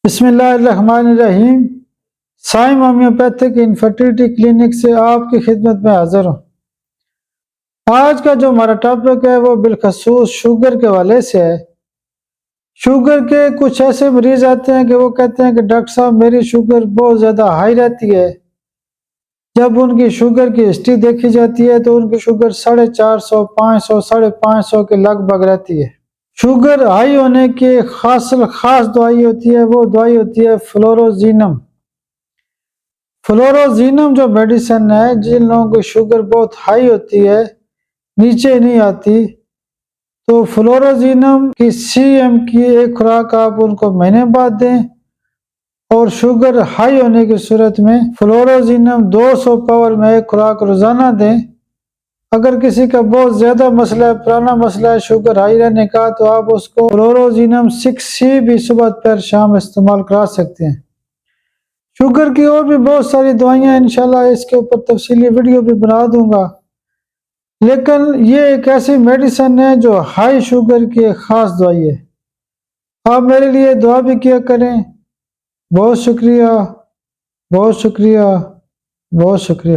بسم اللہ الرحمن الرحیم۔ سائم ہومیوپیتھک انفرٹیلٹی کلینک سے آپ کی خدمت میں حاضر ہوں۔ آج کا جو ہمارا ٹاپک ہے وہ بالخصوص شوگر کے حوالے سے ہے۔ شوگر کے کچھ ایسے مریض آتے ہیں کہ وہ کہتے ہیں کہ ڈاکٹر صاحب میری شوگر بہت زیادہ ہائی رہتی ہے۔ جب ان کی شوگر کی ہسٹری دیکھی جاتی ہے تو ان کی شوگر 450، 500، 550 کے لگ بھگ رہتی ہے۔ شوگر ہائی ہونے کی خاص دوائی ہوتی ہے، وہ دوائی ہوتی ہے فلوروزینم۔ فلوروزینم جو میڈیسن ہے، جن لوگوں کی شوگر بہت ہائی ہوتی ہے، نیچے نہیں آتی، تو فلوروزینم کی CM کی ایک خوراک آپ ان کو مہینے بعد دیں، اور شوگر ہائی ہونے کی صورت میں فلوروزینم 200 پاور میں ایک خوراک روزانہ دیں۔ اگر کسی کا بہت زیادہ مسئلہ ہے، پرانا مسئلہ ہے شوگر ہائی رہنے کا، تو آپ اس کو فلوروزینم 6C بھی صبح دوپہر شام استعمال کرا سکتے ہیں۔ شوگر کی اور بھی بہت ساری دوائیاں ہیں، انشاءاللہ اس کے اوپر تفصیلی ویڈیو بھی بنا دوں گا، لیکن یہ ایک ایسی میڈیسن ہے جو ہائی شوگر کی ایک خاص دوائی ہے۔ آپ میرے لیے دعا بھی کیا کریں۔ بہت شکریہ، بہت شکریہ، بہت شکریہ۔